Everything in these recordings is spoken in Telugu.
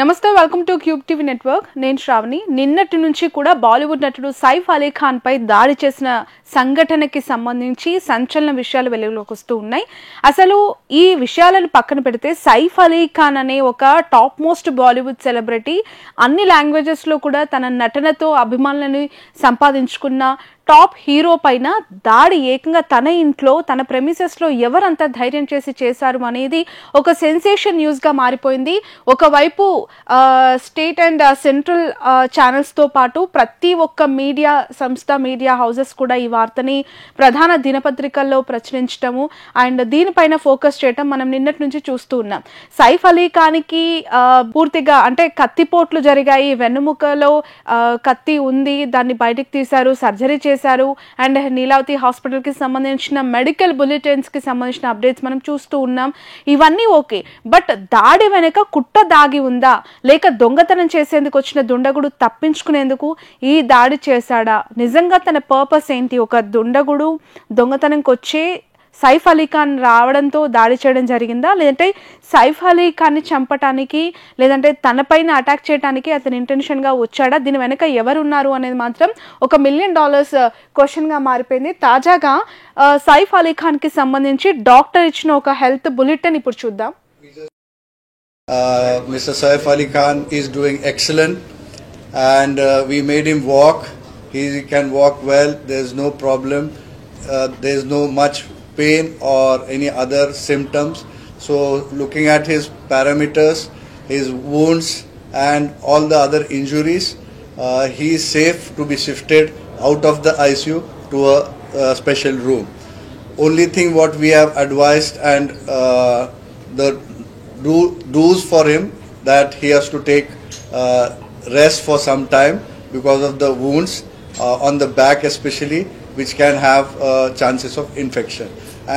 నమస్తే, welcome to cube TV network. నేను శ్రావణి. నిన్నటి నుంచి కూడా బాలీవుడ్ నటుడు సైఫ్ అలీ ఖాన్ పై దాడి చేసిన సంఘటనకి సంబంధించి సంచలన విషయాలు వెలుగులోకి వస్తూ ఉన్నాయి. అసలు ఈ విషయాలను పక్కన పెడితే సైఫ్ అలీ ఖాన్ అనే ఒక టాప్ మోస్ట్ బాలీవుడ్ సెలబ్రిటీ అన్ని లాంగ్వేజెస్లో కూడా తన నటనతో అభిమానులను సంపాదించుకున్న టాప్ హీరో పైన దాడి ఏకంగా తన ఇంట్లో తన ప్రెమిసెస్లో ఎవరంతా ధైర్యం చేశారు అనేది ఒక సెన్సేషన్ న్యూస్గా మారిపోయింది. ఒకవైపు స్టేట్ అండ్ సెంట్రల్ ఛానల్స్తో పాటు ప్రతి ఒక్క మీడియా సంస్థ, మీడియా హౌసెస్ కూడా ఈ వార్తని ప్రధాన దినపత్రికల్లో ప్రచురించడము అండ్ దీనిపైన ఫోకస్ చేయటం మనం నిన్నటి నుంచి చూస్తూ ఉన్నాం. సైఫ్ అలీ ఖాన్కి పూర్తిగా అంటే కత్తిపోట్లు జరిగాయి, వెన్నుముకలో కత్తి ఉంది, దాన్ని బయటికి తీశారు, సర్జరీ చేశారు అండ్ నీలావతి హాస్పిటల్కి సంబంధించిన మెడికల్ బులెటిన్స్కి సంబంధించిన అప్డేట్స్ మనం చూస్తూ ఉన్నాం. ఇవన్నీ ఓకే, బట్ దాడి వెనక కుట్ర దాగి ఉందా, లేక దొంగతనం చేసేందుకు వచ్చిన దుండగుడు తప్పించుకునేందుకు ఈ దాడి చేశాడా, నిజంగా తన పర్పస్ ఏంటి? ఒక దుండగుడు దొంగతనంకి వచ్చే సైఫ్ అలీ ఖాన్ రావడంతో దాడి చేయడం జరిగిందా, లేదంటే సైఫ్ అలీ ఖాన్ని చంపటానికి లేదంటే తనపైన అటాక్ చేయడానికి అతని ఇంటెన్షన్గా వచ్చాడా? దీని వెనక ఎవరున్నారు అనేది మాత్రం ఒక $1 million క్వశ్చన్గా మారిపోయింది. తాజాగా సైఫ్ అలీ ఖాన్కి సంబంధించి డాక్టర్ ఇచ్చిన ఒక హెల్త్ బులెటిన్ ఇప్పుడు చూద్దాం. Mr. Saif Ali Khan is doing excellent and we made him walk. He can walk well, there's no problem, there's no much pain or any other symptoms. So looking at his parameters, his wounds and all the other injuries, he is safe to be shifted out of the ICU to a special room. Only thing what we have advised and the rules for him that he has to take rest for some time because of the wounds on the back especially, which can have chances of infection,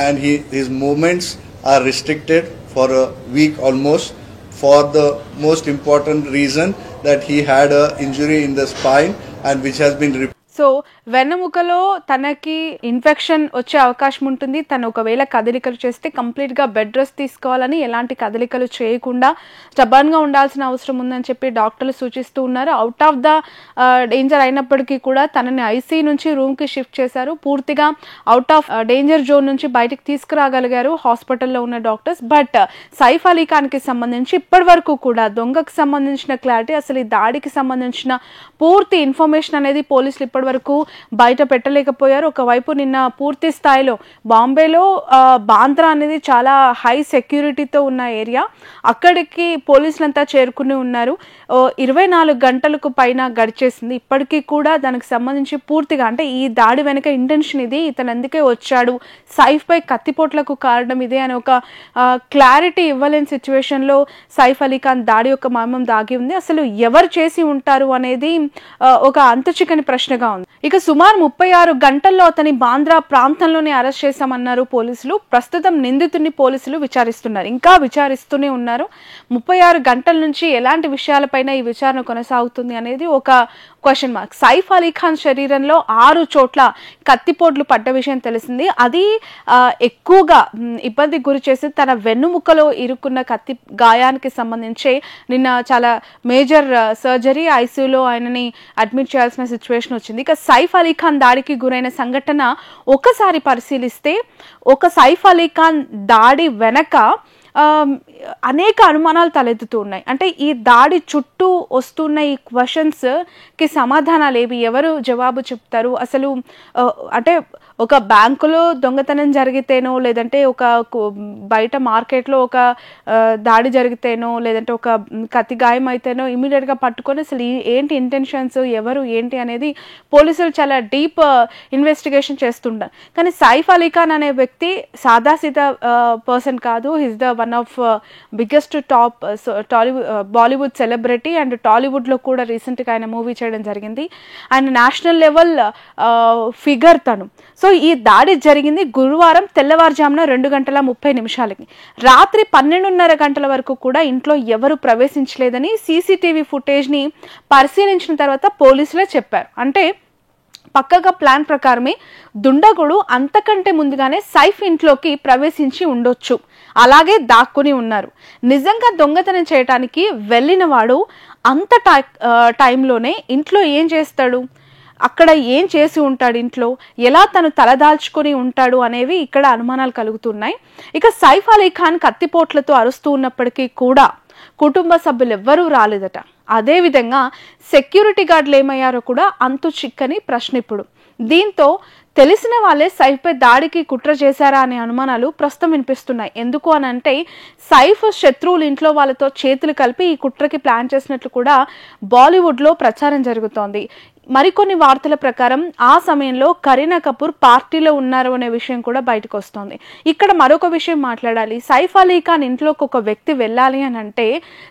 and his movements are restricted for a week almost, for the most important reason that he had a injury in the spine and which has been so వెన్నెముకలో తనకి ఇన్ఫెక్షన్ వచ్చే అవకాశం ఉంటుంది. తను ఒకవేళ కదలికలు చేస్తే కంప్లీట్గా బెడ్ రెస్ట్ తీసుకోవాలని, ఎలాంటి కదలికలు చేయకుండా స్టబర్న్గా ఉండాల్సిన అవసరం ఉందని చెప్పి డాక్టర్లు సూచిస్తూ ఉన్నారు. అవుట్ ఆఫ్ ద డేంజర్ అయినప్పటికీ కూడా తనని ఐసీ నుంచి రూమ్కి షిఫ్ట్ చేశారు. పూర్తిగా అవుట్ ఆఫ్ డేంజర్ జోన్ నుంచి బయటికి తీసుకురాగలిగారు హాస్పిటల్లో ఉన్న డాక్టర్స్. బట్ సైఫ్ అలీ ఖాన్కి సంబంధించి ఇప్పటి వరకు కూడా దొంగకు సంబంధించిన క్లారిటీ, అసలు ఈ దాడికి సంబంధించిన పూర్తి ఇన్ఫర్మేషన్ అనేది పోలీసులు ఇప్పటి వరకు బయట పెట్టలేకపోయారు. ఒకవైపు నిన్న పూర్తి స్థాయిలో బాంబేలో బాంద్రా అనేది చాలా హై సెక్యూరిటీతో ఉన్న ఏరియా, అక్కడికి పోలీసులంతా చేరుకుని ఉన్నారు. 24 గంటలకు పైన గడిచేసింది. ఇప్పటికీ కూడా దానికి సంబంధించి పూర్తిగా అంటే ఈ దాడి వెనుక ఇంటెన్షన్ ఇది, ఇతను అందుకే వచ్చాడు, సైఫ్ పై కత్తిపోట్లకు కారణం ఇదే అని ఒక క్లారిటీ ఇవ్వలేని సిచ్యువేషన్లో సైఫ్ అలీ ఖాన్ దాడి యొక్క మర్మం దాగి ఉంది. అసలు ఎవరు చేసి ఉంటారు అనేది ఒక అంతుచిక్కని ప్రశ్నగా ఉంది. ఇక సుమారు 36 గంటల్లో అతని బాంద్రా ప్రాంతంలోనే అరెస్ట్ చేశామన్నారు పోలీసులు. ప్రస్తుతం నిందితుడిని పోలీసులు విచారిస్తున్నారు, ఇంకా విచారిస్తూనే ఉన్నారు. 36 గంటల నుంచి ఎలాంటి విషయాలపైన ఈ విచారణ కొనసాగుతుంది అనేది ఒక క్వశ్చన్ మార్క్. సైఫ్ అలీ ఖాన్ శరీరంలో 6 చోట్ల కత్తిపోట్లు పడ్డ విషయం తెలిసింది. అది ఎక్కువగా ఇబ్బందికి గురి చేసి తన వెన్నుముక్కలో ఇరుక్కున్న కత్తి గాయానికి సంబంధించి నిన్న చాలా మేజర్ సర్జరీ, ఐసీయూలో ఆయనని అడ్మిట్ చేయాల్సిన సిచ్యువేషన్ వచ్చింది. ఇక సైఫ్ అలీ ఖాన్ దాడికి గురైన సంఘటన ఒకసారి పరిశీలిస్తే, ఒక సైఫ్ అలీ ఖాన్ దాడి వెనక అనేక అనుమానాలు తలెత్తుతూ ఉన్నాయి. అంటే ఈ దాడి చుట్టూ వస్తున్న ఈ క్వశ్చన్స్కి సమాధానాలు ఏవి, ఎవరు జవాబు చెప్తారు? అసలు అంటే ఒక బ్యాంకులో దొంగతనం జరిగితేనో, లేదంటే ఒక బయట మార్కెట్లో ఒక దాడి జరిగితేనో, లేదంటే ఒక కత్తి గాయం అయితేనో ఇమీడియట్గా పట్టుకొని అసలు ఏంటి ఇంటెన్షన్స్, ఎవరు ఏంటి అనేది పోలీసులు చాలా డీప్ ఇన్వెస్టిగేషన్ చేస్తుంటారు. కానీ సైఫ్ అలీ ఖాన్ అనే వ్యక్తి సాదాసీదా పర్సన్ కాదు. His the one of biggest top Bollywood celebrity and టాలీవుడ్లో కూడా రీసెంట్గా ఆయన మూవీ చేయడం జరిగింది. ఆయన నేషనల్ లెవెల్ ఫిగర్ తను. సో ఈ దాడి జరిగింది గురువారం తెల్లవారుజామున 2:30 రాత్రి 12:30 గంటల వరకు కూడా ఇంట్లో ఎవరు ప్రవేశించలేదని సీసీటీవీ ఫుటేజ్ని పరిశీలించిన తర్వాత పోలీసులే చెప్పారు. అంటే పక్కగా ప్లాన్ ప్రకారమే దుండగుడు అంతకంటే ముందుగానే సైఫ్ ఇంట్లోకి ప్రవేశించి ఉండొచ్చు, అలాగే దాక్కుని ఉన్నారు. నిజంగా దొంగతనం చేయడానికి వెళ్ళిన వాడు అంత టైంలోనే ఇంట్లో ఏం చేస్తాడు, అక్కడ ఏం చేసి ఉంటాడు, ఇంట్లో ఎలా తను తలదాల్చుకొని ఉంటాడు అనేవి ఇక్కడ అనుమానాలు కలుగుతున్నాయి. ఇక సైఫ్ అలీ ఖాన్ కత్తిపోట్లతో అరుస్తూ ఉన్నప్పటికీ కూడా కుటుంబ సభ్యులు ఎవ్వరూ రాలేదట. అదేవిధంగా సెక్యూరిటీ గార్డులు ఏమయ్యారో కూడా అంతు చిక్కని ప్రశ్న ఇప్పుడు. దీంతో తెలిసిన వాళ్ళే సైఫ్పై దాడికి కుట్ర చేశారా అనే అనుమానాలు ప్రస్తుతం వినిపిస్తున్నాయి. ఎందుకు అని అంటే సైఫ్ శత్రువులు ఇంట్లో వాళ్ళతో చేతులు కలిపి ఈ కుట్రకి ప్లాన్ చేసినట్లు కూడా బాలీవుడ్లో ప్రచారం జరుగుతోంది. మరికొన్ని వార్తల ప్రకారం ఆ సమయంలో కరీనా కపూర్ పార్టీలో ఉన్నారు అనే విషయం కూడా బయటకు వస్తోంది. ఇక్కడ మరొక విషయం మాట్లాడాలి. సైఫ్ అలీ ఖాన్ ఇంట్లోకి ఒక వ్యక్తి వెళ్ళాలి అని అంటే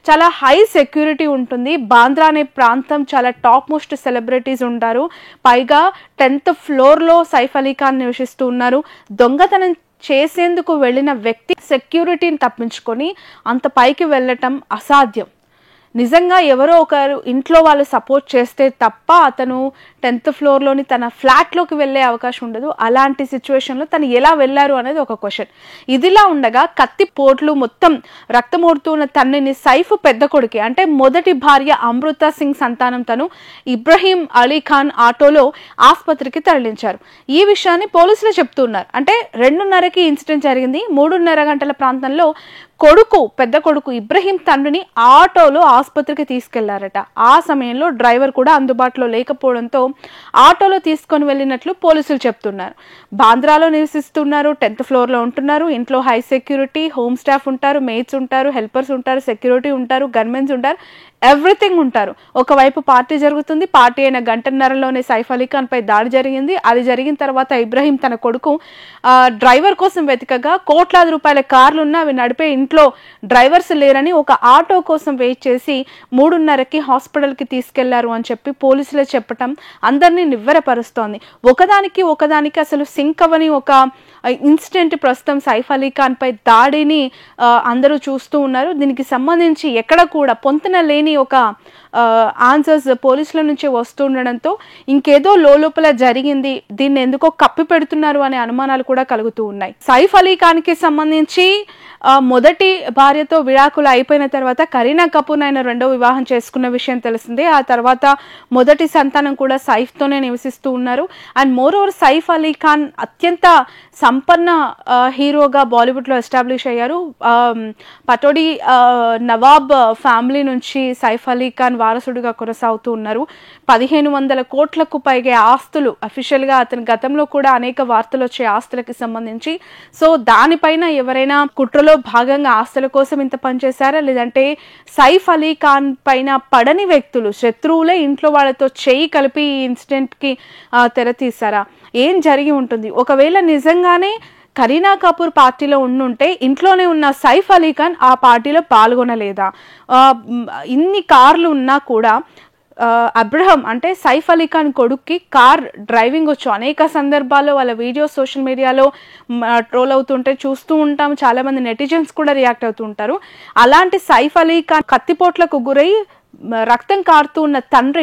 చాలా హై సెక్యూరిటీ ఉంటుంది. బాంద్రా అనే ప్రాంతం చాలా టాప్ మోస్ట్ సెలబ్రిటీస్ ఉంటారు. పైగా 10th ఫ్లోర్లో సైఫ్ అలీ ఖాన్ నివసిస్తూ ఉన్నారు. దొంగతనం చేసేందుకు వెళ్ళిన వ్యక్తి సెక్యూరిటీని తప్పించుకొని అంత పైకి వెళ్ళటం అసాధ్యం. నిజంగా ఎవరో ఒకరు ఇంట్లో వాళ్ళు సపోర్ట్ చేస్తే తప్ప అతను 10th ఫ్లోర్లోని తన ఫ్లాట్లోకి వెళ్ళే అవకాశం ఉండదు. అలాంటి సిచ్యువేషన్లో తను ఎలా వెళ్ళారు అనేది ఒక క్వశ్చన్. ఇదిలా ఉండగా కత్తి పోట్లు మొత్తం రక్తమోడుతూ ఉన్న తండ్రిని సైఫ్ పెద్ద కొడుకి అంటే మొదటి భార్య అమృత సింగ్ సంతానం తను ఇబ్రహీం అలీ ఖాన్ ఆటోలో ఆసుపత్రికి తరలించారు. ఈ విషయాన్ని పోలీసులు చెప్తున్నారు. అంటే 2:30కి ఇన్సిడెంట్ జరిగింది. 3:30 గంటల ప్రాంతంలో పెద్ద కొడుకు ఇబ్రహీం తండ్రిని ఆటోలో ఆసుపత్రికి తీసుకెళ్లారట. ఆ సమయంలో డ్రైవర్ కూడా అందుబాటులో లేకపోవడంతో ఆటోలో తీసుకొని వెళ్ళినట్లు పోలీసులు చెప్తున్నారు. బాంద్రాలో నివసిస్తున్నారు, 10th ఫ్లోర్లో ఉంటున్నారు. ఇంట్లో హై సెక్యూరిటీ, హోమ్ స్టాఫ్ ఉంటారు, మెయిట్స్ ఉంటారు, హెల్పర్స్ ఉంటారు, సెక్యూరిటీ ఉంటారు, గన్మెన్స్ ఉంటారు, ఎవ్రీథింగ్ ఉంటారు. ఒకవైపు పార్టీ జరుగుతుంది. పార్టీ అయిన గంటన్నరలోనే సైఫ్ అలీ ఖాన్ పై దాడి జరిగింది. అది జరిగిన తర్వాత ఇబ్రహీం తన కొడుకు డ్రైవర్ కోసం వెతకగా కోట్లాది రూపాయల కార్లున్నా అవి నడిపే ఇంట్లో డ్రైవర్స్ లేరని ఒక ఆటో కోసం వెయిట్ చేసి 3:30కి హాస్పిటల్కి తీసుకెళ్లారు అని చెప్పి పోలీసులే చెప్పటం అందరినీ నివ్వెరపరుస్తోంది. ఒకదానికి అసలు సింక్ అవని ఒక ఇన్సిడెంట్ ప్రస్తుతం సైఫ్ అలీ ఖాన్ పై దాడిని అందరూ చూస్తూ ఉన్నారు. దీనికి సంబంధించి ఎక్కడ కూడా పొంతన లేని ఒక ఆన్సర్స్ పోలీసుల నుంచి వస్తుండడంతో ఇంకేదో లోపల జరిగింది, దీన్ని ఎందుకో కప్పి పెడుతున్నారు అనే అనుమానాలు కూడా కలుగుతూ ఉన్నాయి. సైఫ్ అలీ ఖాన్ కి సంబంధించి మొదటి భార్యతో విడాకులు అయిపోయిన తర్వాత కరీనా కపూర్ ఆయన రెండో వివాహం చేసుకున్న విషయం తెలిసిందే. ఆ తర్వాత మొదటి సంతానం కూడా సైఫ్ తోనే నివసిస్తూ ఉన్నారు. And more over Saif Ali Khan అత్యంత సంపన్న హీరోగా బాలీవుడ్ లో ఎస్టాబ్లిష్ అయ్యారు. పటోడి నవాబ్ ఫ్యామిలీ నుంచి సైఫ్ అలీ ఖాన్ వారసుడిగా కొనసాగుతూ ఉన్నారు. 1500 కోట్లకు పైగా ఆస్తులు అఫీషియల్ గా అతని గతంలో కూడా అనేక వార్తలు వచ్చే ఆస్తులకి సంబంధించి. సో దానిపైన ఎవరైనా కుట్రలో భాగంగా ఆస్తుల కోసం ఇంత పనిచేశారా, లేదంటే సైఫ్ అలీ ఖాన్ పైన పడని వ్యక్తులు శత్రువులే ఇంట్లో వాళ్ళతో చేయి కలిపి ఈ ఇన్సిడెంట్ కి తెరతీశారా, ఏం జరిగి ఉంటుంది? ఒకవేళ నిజంగానే కరీనా కపూర్ పార్టీలో ఉండుంటే ఇంట్లోనే ఉన్న సైఫ్ అలీ ఖాన్ ఆ పార్టీలో పాల్గొనలేదా? ఇన్ని కార్లు ఉన్నా కూడా అబ్రహం అంటే సైఫ్ అలీ ఖాన్ కొడుక్కి కార్ డ్రైవింగ్ వచ్చు. అనేక సందర్భాల్లో వాళ్ళ వీడియోస్ సోషల్ మీడియాలో ట్రోల్ అవుతుంటే చూస్తూ ఉంటాం. చాలా మంది నెటిజన్స్ కూడా రియాక్ట్ అవుతూ ఉంటారు. అలాంటి సైఫ్ అలీ ఖాన్ కత్తిపోట్లకు గురై రక్తం కారుతూ ఉన్న తండ్రి